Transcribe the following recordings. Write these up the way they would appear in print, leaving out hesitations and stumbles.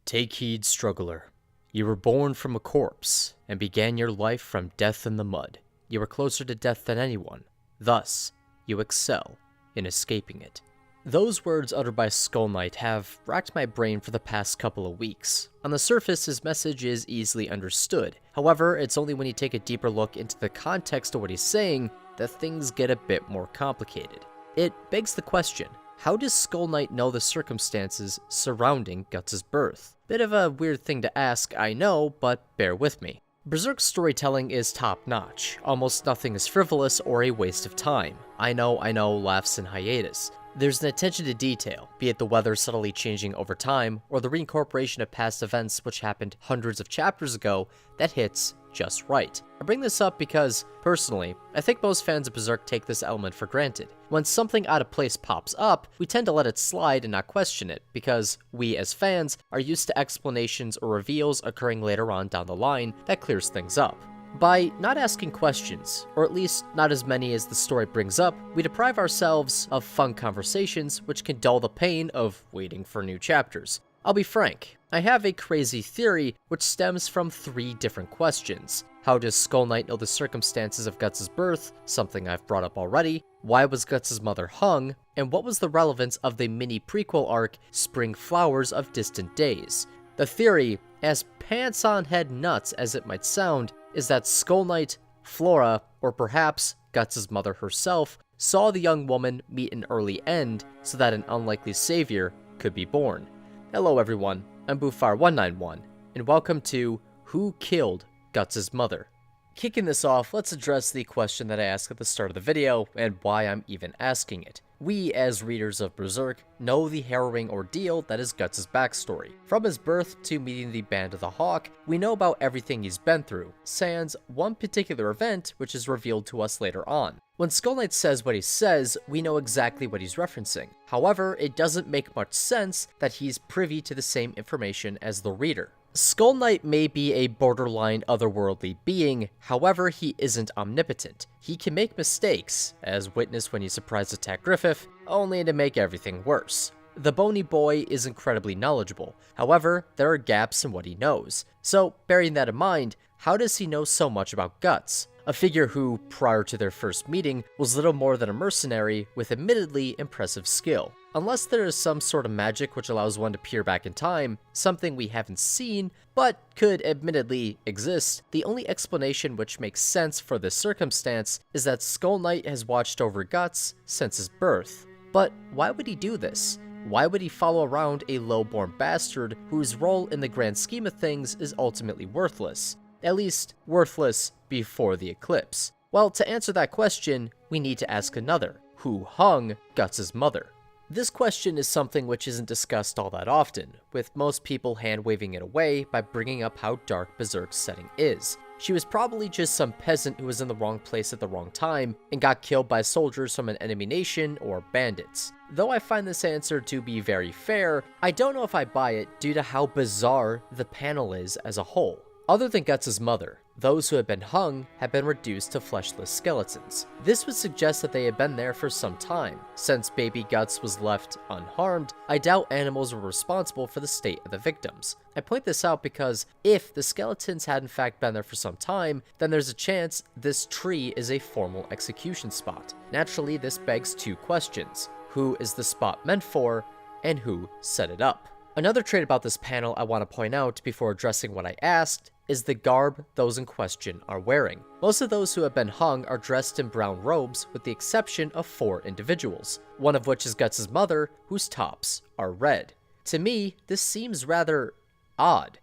Take heed, struggler. You were born from a corpse, and began your life from death in the mud. You are closer to death than anyone. Thus, you excel in escaping it. Those words uttered by Skull Knight have racked my brain for the past couple of weeks. On the surface, his message is easily understood. However, it's only when you take a deeper look into the context of what he's saying that things get a bit more complicated. It begs the question, how does Skull Knight know the circumstances surrounding Guts' birth? Bit of a weird thing to ask, I know, but bear with me. Berserk's storytelling is top-notch. Almost nothing is frivolous or a waste of time. I know, laughs and hiatus. There's an attention to detail, be it the weather subtly changing over time, or the reincorporation of past events which happened hundreds of chapters ago, that hits just right. I bring this up because, personally, I think most fans of Berserk take this element for granted. When something out of place pops up, we tend to let it slide and not question it, because we as fans are used to explanations or reveals occurring later on down the line that clears things up. By not asking questions, or at least not as many as the story brings up, we deprive ourselves of fun conversations which can dull the pain of waiting for new chapters. I'll be frank, I have a crazy theory which stems from 3 different questions. How does Skull Knight know the circumstances of Guts' birth, something I've brought up already? Why was Guts' mother hung? And what was the relevance of the mini prequel arc, Spring Flowers of Distant Days? The theory, as pants-on-head nuts as it might sound, is that Skull Knight, Flora, or perhaps Guts' mother herself, saw the young woman meet an early end so that an unlikely savior could be born. Hello everyone, I'm Bufar191, and welcome to Who Killed Guts' Mother? Kicking this off, let's address the question that I asked at the start of the video, and why I'm even asking it. We, as readers of Berserk, know the harrowing ordeal that is Guts' backstory. From his birth to meeting the Band of the Hawk, we know about everything he's been through, sans one particular event which is revealed to us later on. When Skull Knight says what he says, we know exactly what he's referencing. However, it doesn't make much sense that he's privy to the same information as the reader. Skull Knight may be a borderline otherworldly being, however he isn't omnipotent. He can make mistakes, as witnessed when he surprise attacked Griffith, only to make everything worse. The bony boy is incredibly knowledgeable, however there are gaps in what he knows. So, bearing that in mind, how does he know so much about Guts? A figure who, prior to their first meeting, was little more than a mercenary with admittedly impressive skill. Unless there is some sort of magic which allows one to peer back in time, something we haven't seen, but could admittedly exist, the only explanation which makes sense for this circumstance is that Skull Knight has watched over Guts since his birth. But why would he do this? Why would he follow around a low-born bastard whose role in the grand scheme of things is ultimately worthless? At least, worthless before the eclipse. Well, to answer that question, we need to ask another. Who hung Guts' mother? This question is something which isn't discussed all that often, with most people hand-waving it away by bringing up how dark Berserk's setting is. She was probably just some peasant who was in the wrong place at the wrong time and got killed by soldiers from an enemy nation or bandits. Though I find this answer to be very fair, I don't know if I buy it due to how bizarre the panel is as a whole. Other than Guts' mother, those who had been hung had been reduced to fleshless skeletons. This would suggest that they had been there for some time. Since baby Guts was left unharmed, I doubt animals were responsible for the state of the victims. I point this out because if the skeletons had in fact been there for some time, then there's a chance this tree is a formal execution spot. Naturally, this begs 2 questions. Who is the spot meant for, and who set it up? Another trait about this panel I want to point out before addressing what I asked is the garb those in question are wearing. Most of those who have been hung are dressed in brown robes with the exception of 4 individuals, one of which is Guts' mother, whose tops are red. To me, this seems rather odd.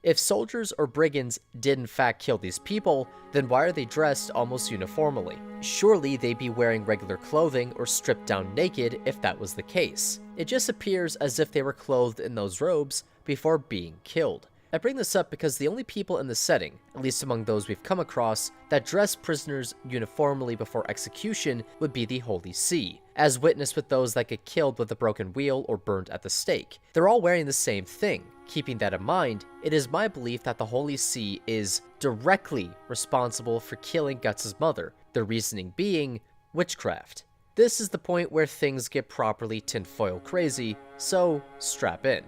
If soldiers or brigands did in fact kill these people, then why are they dressed almost uniformly? Surely they'd be wearing regular clothing or stripped down naked if that was the case. It just appears as if they were clothed in those robes before being killed. I bring this up because the only people in the setting, at least among those we've come across, that dress prisoners uniformly before execution would be the Holy See, as witnessed with those that get killed with a broken wheel or burned at the stake. They're all wearing the same thing. Keeping that in mind, it is my belief that the Holy See is directly responsible for killing Guts' mother, the reasoning being witchcraft. This is the point where things get properly tinfoil crazy, so strap in.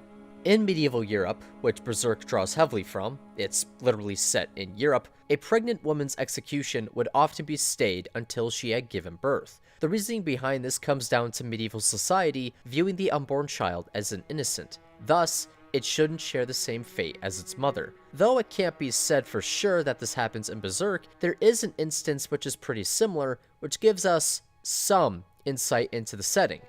In medieval Europe, which Berserk draws heavily from, it's literally set in Europe, a pregnant woman's execution would often be stayed until she had given birth. The reasoning behind this comes down to medieval society viewing the unborn child as an innocent. Thus, it shouldn't share the same fate as its mother. Though it can't be said for sure that this happens in Berserk, there is an instance which is pretty similar, which gives us some insight into the setting.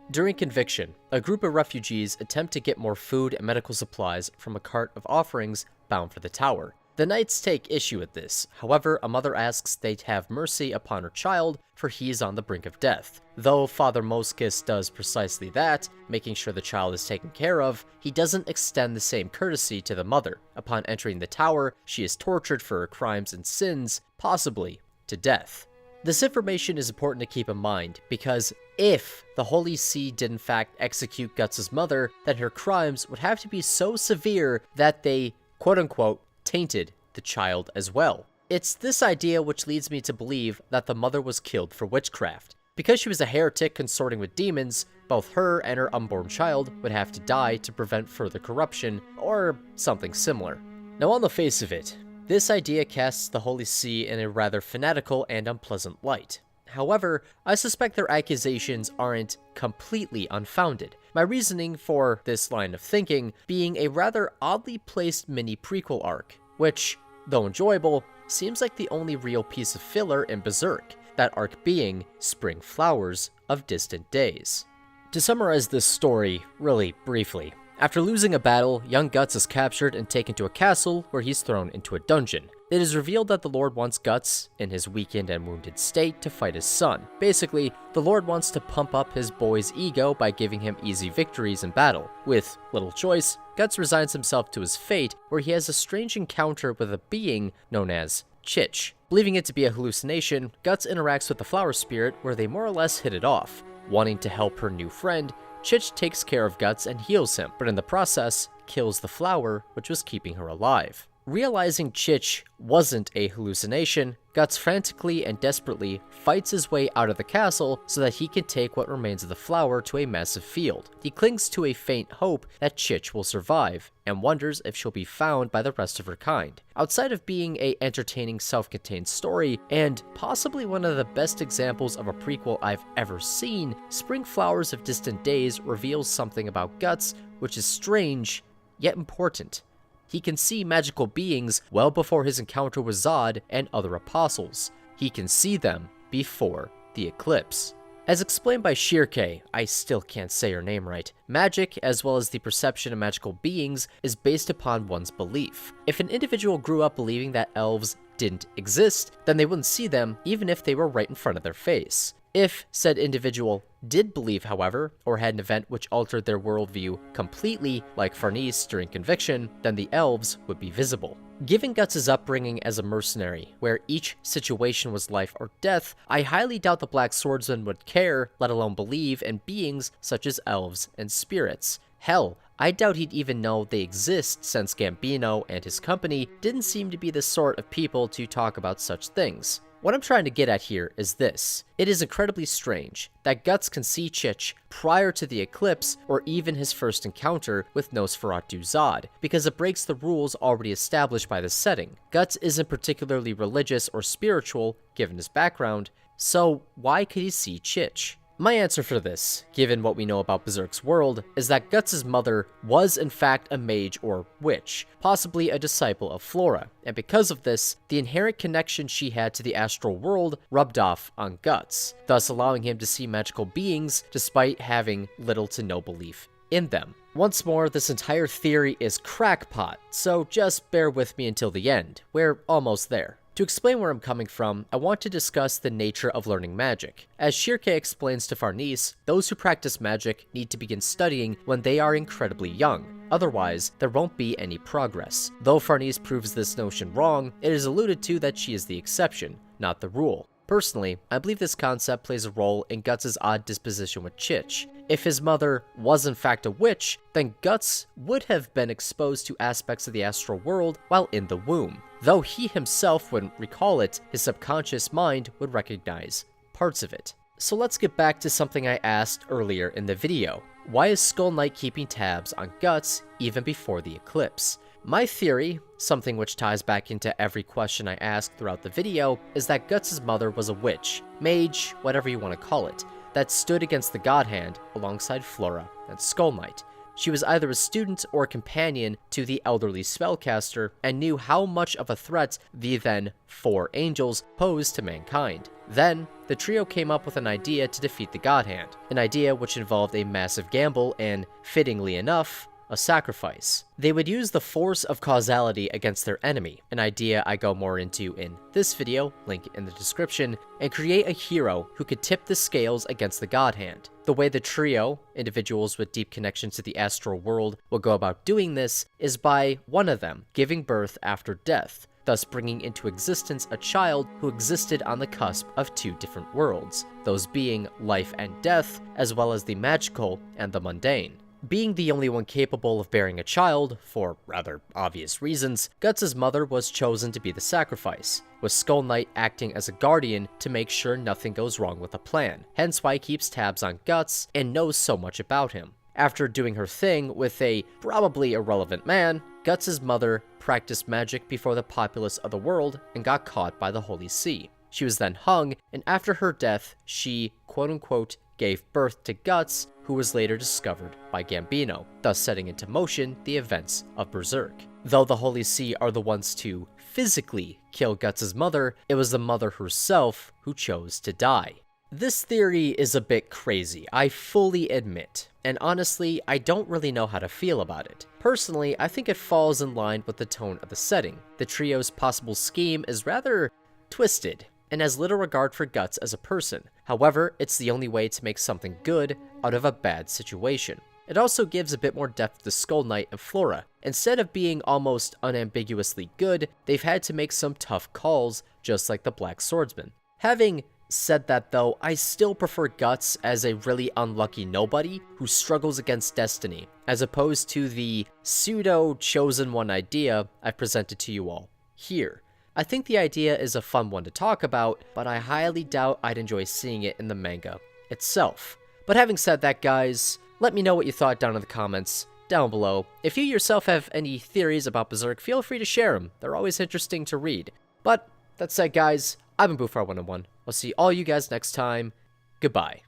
During Conviction, a group of refugees attempt to get more food and medical supplies from a cart of offerings bound for the tower. The knights take issue with this. However, a mother asks they have mercy upon her child, for he is on the brink of death. Though Father Moskis does precisely that, making sure the child is taken care of, he doesn't extend the same courtesy to the mother. Upon entering the tower, she is tortured for her crimes and sins, possibly to death. This information is important to keep in mind, because if the Holy See did in fact execute Guts' mother, then her crimes would have to be so severe that they, quote-unquote, tainted the child as well. It's this idea which leads me to believe that the mother was killed for witchcraft. Because she was a heretic consorting with demons, both her and her unborn child would have to die to prevent further corruption, or something similar. Now on the face of it, this idea casts the Holy See in a rather fanatical and unpleasant light. However, I suspect their accusations aren't completely unfounded. My reasoning for this line of thinking being a rather oddly placed mini prequel arc, which, though enjoyable, seems like the only real piece of filler in Berserk, that arc being Spring Flowers of Distant Days. To summarize this story really briefly, after losing a battle, young Guts is captured and taken to a castle where he's thrown into a dungeon. It is revealed that the Lord wants Guts, in his weakened and wounded state, to fight his son. Basically, the Lord wants to pump up his boy's ego by giving him easy victories in battle. With little choice, Guts resigns himself to his fate, where he has a strange encounter with a being known as Chich. Believing it to be a hallucination, Guts interacts with the flower spirit, where they more or less hit it off. Wanting to help her new friend, Chich takes care of Guts and heals him, but in the process, kills the flower which was keeping her alive. Realizing Chich wasn't a hallucination, Guts frantically and desperately fights his way out of the castle so that he can take what remains of the flower to a massive field. He clings to a faint hope that Chich will survive, and wonders if she'll be found by the rest of her kind. Outside of being a entertaining self-contained story, and possibly one of the best examples of a prequel I've ever seen, Spring Flowers of Distant Days reveals something about Guts which is strange, yet important. He can see magical beings well before his encounter with Zod and other apostles. He can see them before the eclipse. As explained by Shirke, I still can't say her name right, magic, as well as the perception of magical beings, is based upon one's belief. If an individual grew up believing that elves didn't exist, then they wouldn't see them even if they were right in front of their face. If said individual did believe, however, or had an event which altered their worldview completely, like Farnese during Conviction, then the elves would be visible. Given Guts' upbringing as a mercenary, where each situation was life or death, I highly doubt the Black Swordsman would care, let alone believe, in beings such as elves and spirits. Hell, I doubt he'd even know they exist, since Gambino and his company didn't seem to be the sort of people to talk about such things. What I'm trying to get at here is this. It is incredibly strange that Guts can see Chich prior to the eclipse or even his first encounter with Nosferatu Zod, because it breaks the rules already established by the setting. Guts isn't particularly religious or spiritual, given his background, so why could he see Chich? My answer for this, given what we know about Berserk's world, is that Guts' mother was in fact a mage or witch, possibly a disciple of Flora, and because of this, the inherent connection she had to the astral world rubbed off on Guts, thus allowing him to see magical beings despite having little to no belief in them. Once more, this entire theory is crackpot, so just bear with me until the end. We're almost there. To explain where I'm coming from, I want to discuss the nature of learning magic. As Shirke explains to Farnese, those who practice magic need to begin studying when they are incredibly young. Otherwise, there won't be any progress. Though Farnese proves this notion wrong, it is alluded to that she is the exception, not the rule. Personally, I believe this concept plays a role in Guts' odd disposition with Chich. If his mother was in fact a witch, then Guts would have been exposed to aspects of the astral world while in the womb. Though he himself wouldn't recall it, his subconscious mind would recognize parts of it. So let's get back to something I asked earlier in the video. Why is Skull Knight keeping tabs on Guts even before the eclipse? My theory, something which ties back into every question I ask throughout the video, is that Guts' mother was a witch, mage, whatever you want to call it, that stood against the God Hand alongside Flora and Skull Knight. She was either a student or a companion to the elderly spellcaster and knew how much of a threat the then 4 angels posed to mankind. Then, the trio came up with an idea to defeat the God Hand, an idea which involved a massive gamble and, fittingly enough, a sacrifice. They would use the force of causality against their enemy, an idea I go more into in this video, link in the description, and create a hero who could tip the scales against the God Hand. The way the trio, individuals with deep connections to the astral world, will go about doing this is by one of them giving birth after death, thus bringing into existence a child who existed on the cusp of 2 different worlds, those being life and death, as well as the magical and the mundane. Being the only one capable of bearing a child, for rather obvious reasons, Guts' mother was chosen to be the sacrifice, with Skull Knight acting as a guardian to make sure nothing goes wrong with the plan, hence why he keeps tabs on Guts and knows so much about him. After doing her thing with a probably irrelevant man, Guts' mother practiced magic before the populace of the world and got caught by the Holy See. She was then hung, and after her death, she, quote-unquote, gave birth to Guts, who was later discovered by Gambino, thus setting into motion the events of Berserk. Though the Holy See are the ones to physically kill Guts' mother, it was the mother herself who chose to die. This theory is a bit crazy, I fully admit, and honestly, I don't really know how to feel about it. Personally, I think it falls in line with the tone of the setting. The trio's possible scheme is rather twisted, and has little regard for Guts as a person. However, it's the only way to make something good out of a bad situation. It also gives a bit more depth to Skull Knight and Flora. Instead of being almost unambiguously good, they've had to make some tough calls, just like the Black Swordsman. Having said that though, I still prefer Guts as a really unlucky nobody who struggles against destiny, as opposed to the pseudo-chosen one idea I've presented to you all here. I think the idea is a fun one to talk about, but I highly doubt I'd enjoy seeing it in the manga itself. But having said that, guys, let me know what you thought down in the comments down below. If you yourself have any theories about Berserk, feel free to share them. They're always interesting to read. But that said, guys, I've been Boofar101. I'll see all you guys next time. Goodbye.